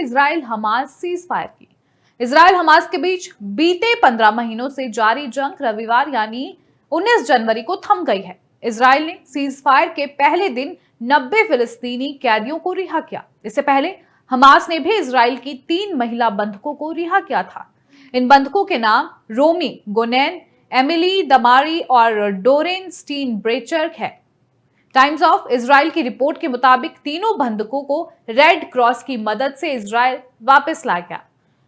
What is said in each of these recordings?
Israel Hamas cease fire की। Israel Hamas के बीच बीते 15 महीनों से जारी जंग रविवार यानी 19 जनवरी को थम गई है। इजराइल ने सीज फायर के पहले दिन 90 फिलिस्तीनी कैदियों को रिहा किया। इससे पहले हमास ने भी इजराइल की 3 महिला बंधकों को रिहा किया था। इन बंधकों के नाम रोमी गोनेन, एमिली दमारी और डोरेन स्टीन ब्रेचर है। टाइम्स ऑफ इजराइल की रिपोर्ट के मुताबिक तीनों बंधकों को रेड क्रॉस की मदद से इजराइल वापस लाया गया।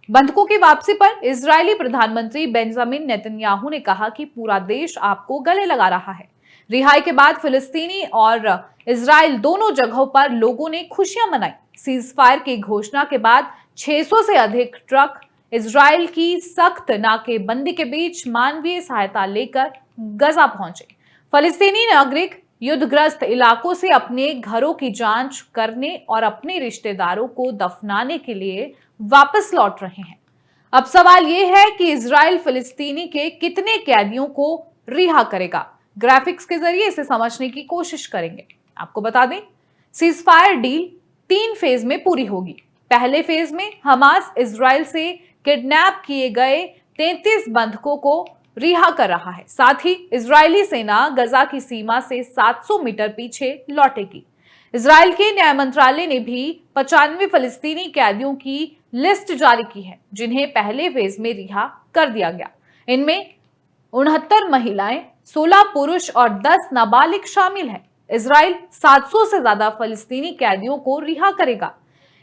बंधकों की वापसी पर इजरायली प्रधानमंत्री बेंजामिन नेतन्याहू ने कहा कि पूरा देश आपको गले लगा रहा है। रिहाई के बाद फिलिस्तीनी और इजराइल दोनों जगहों पर लोगों ने खुशियां मनाई। सीज फायर की घोषणा के बाद 600 से अधिक ट्रक इजराइल की सख्त नाकेबंदी के बीच मानवीय सहायता लेकर गजा पहुंचे। फलस्तीनी नागरिक युद्धग्रस्त इलाकों से अपने घरों की जांच करने और अपने रिश्तेदारों को दफनाने के लिए वापस लौट रहे हैं। अब सवाल यह है कि इजराइल फिलिस्तीनी के कितने कैदियों को रिहा करेगा। ग्राफिक्स के जरिए इसे समझने की कोशिश करेंगे। आपको बता दें, सीज फायर डील 3 फेज में पूरी होगी। पहले फेज में हमास इजराइल से किडनैप किए गए 33 बंधकों को रिहा कर रहा है। साथ ही इजरायली सेना गजा की सीमा से 700 मीटर पीछे लौटेगी। इजराइल के न्याय मंत्रालय ने भी 95 फलस्तीनी कैदियों की लिस्ट जारी की है, जिन्हें पहले फेज में रिहा कर दिया गया। इनमें 69 महिलाएं, 16 पुरुष और 10 नाबालिग शामिल हैं। इजराइल 700 से ज्यादा फलस्तीनी कैदियों को रिहा करेगा।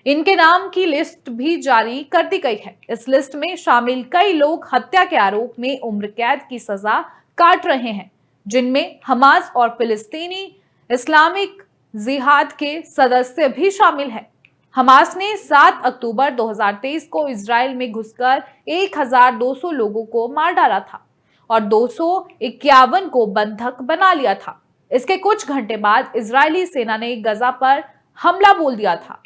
इनके नाम की लिस्ट भी जारी कर दी गई है। इस लिस्ट में शामिल कई लोग हत्या के आरोप में उम्र कैद की सजा काट रहे हैं, जिनमें हमास और फिलिस्तीनी इस्लामिक जिहाद के सदस्य भी शामिल हैं। हमास ने 7 अक्टूबर 2023 को इजराइल में घुसकर 1200 लोगों को मार डाला था और 251 को बंधक बना लिया था। इसके कुछ घंटे बाद इजरायली सेना ने गजा पर हमला बोल दिया था।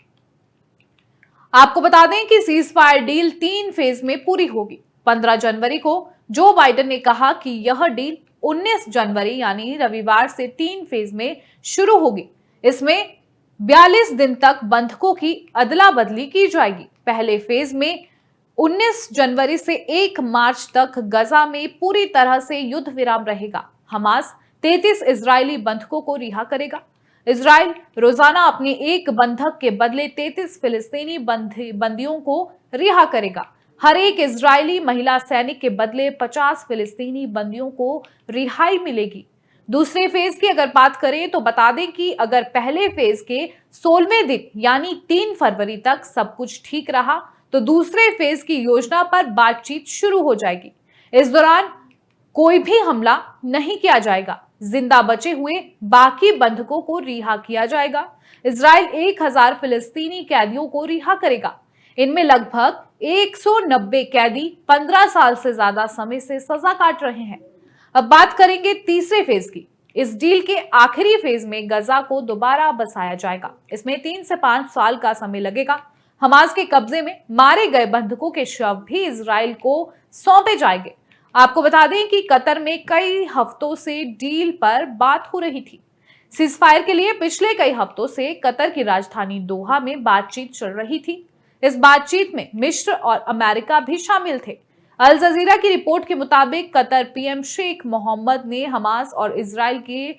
आपको बता दें कि सीज फायर डील 3 फेज में पूरी होगी। 15 जनवरी को जो बाइडेन ने कहा कि यह डील 19 जनवरी यानी रविवार से 3 फेज में शुरू होगी। इसमें 42 दिन तक बंधकों की अदला बदली की जाएगी। पहले फेज में 19 जनवरी से 1 मार्च तक गजा में पूरी तरह से युद्ध विराम रहेगा। हमास 33 इजरायली बंधकों को रिहा करेगा। इजराइल रोजाना अपने एक बंधक के बदले 33 फिलिस्तीनी बंदियों को रिहा करेगा। हर एक इजरायली महिला सैनिक के बदले 50 फिलिस्तीनी बंदियों को रिहाई मिलेगी। दूसरे फेज की अगर बात करें तो बता दें कि अगर पहले फेज के 16वें दिन यानी 3 फरवरी तक सब कुछ ठीक रहा तो दूसरे फेज की योजना पर बातचीत शुरू हो जाएगी। इस दौरान कोई भी हमला नहीं किया जाएगा। जिंदा बचे हुए बाकी बंधकों को रिहा किया जाएगा। इजराइल 1000 फिलिस्तीनी कैदियों को रिहा करेगा। इनमें लगभग 190 कैदी 15 साल से ज्यादा समय से सजा काट रहे हैं। अब बात करेंगे तीसरे फेज की। इस डील के आखिरी फेज में गजा को दोबारा बसाया जाएगा। इसमें 3 से 5 साल का समय लगेगा। हमास के कब्जे में मारे गए बंधकों के शव भी इजराइल को सौंपे जाएंगे। आपको बता दें कि कतर में कई हफ्तों से डील पर बात हो रही थी। सीज फायर के लिए पिछले कई हफ्तों से कतर की राजधानी दोहा में बातचीत चल रही थी। इस बातचीत में मिस्र और अमेरिका भी शामिल थे। अल जजीरा की रिपोर्ट के मुताबिक कतर पीएम शेख मोहम्मद ने हमास और इजराइल के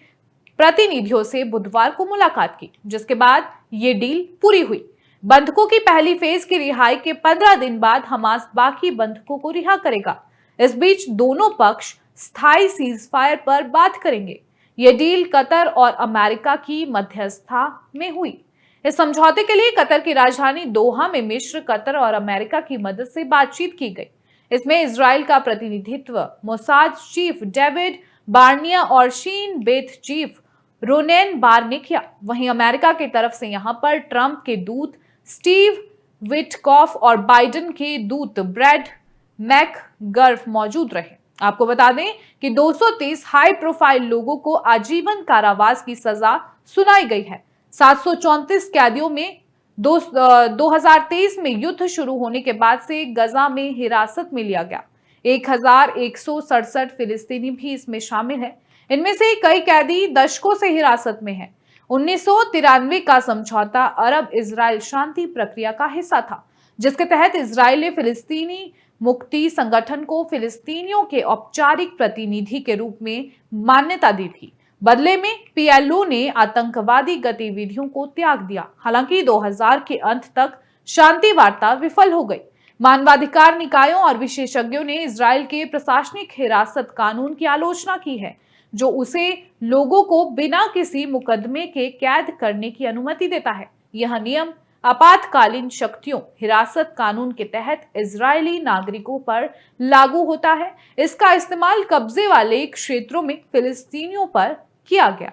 प्रतिनिधियों से बुधवार को मुलाकात की, जिसके बाद ये डील पूरी हुई। बंधकों की पहली फेज की रिहाई के 15 दिन बाद हमास बाकी बंधकों को रिहा करेगा। इस बीच दोनों पक्ष स्थायी सीज फायर पर बात करेंगे। यह डील कतर और अमेरिका की मध्यस्थता में हुई। इस समझौते के लिए कतर की राजधानी दोहा में मिस्र, कतर और अमेरिका की मदद से बातचीत की गई। इसमें इजराइल का प्रतिनिधित्व मोसाद चीफ डेविड बार्निया और शीन बेथ चीफ रोनेन बार ने किया। वहीं अमेरिका की तरफ से यहां पर ट्रंप के दूत स्टीव विटकॉफ और बाइडेन के दूत ब्रैड मैकगर्फ मौजूद रहे। आपको बता दें कि 230 हाई प्रोफाइल लोगों को आजीवन कारावास की सजा सुनाई गई है। 734 कैदियों में 2023 में युद्ध शुरू होने के बाद से गजा में हिरासत में लिया गया। 1167 फिलिस्तीनी भी इसमें शामिल हैं। इनमें से कई कैदी दशकों से हिरासत में हैं। 1993 का समझौता अरब इजराइल शांति प्रक्रिया का हिस्सा था। जिसके तहत इजराइल ने फिलिस्तीनी मुक्ति संगठन को फिलिस्तीनियों के औपचारिक प्रतिनिधि के रूप में मान्यता दी थी। बदले में पीएलओ ने आतंकवादी गतिविधियों को त्याग दिया। हालांकि 2000 के अंत तक शांति वार्ता विफल हो गई। मानवाधिकार निकायों और विशेषज्ञों ने इजराइल के प्रशासनिक हिरासत कानून की आलोचना की है, जो उसे लोगों को बिना किसी मुकदमे के कैद करने की अनुमति देता है। यह नियम आपातकालीन शक्तियों हिरासत कानून के तहत इजरायली नागरिकों पर लागू होता है। इसका इस्तेमाल कब्जे वाले क्षेत्रों में फिलिस्तीनियों पर किया गया।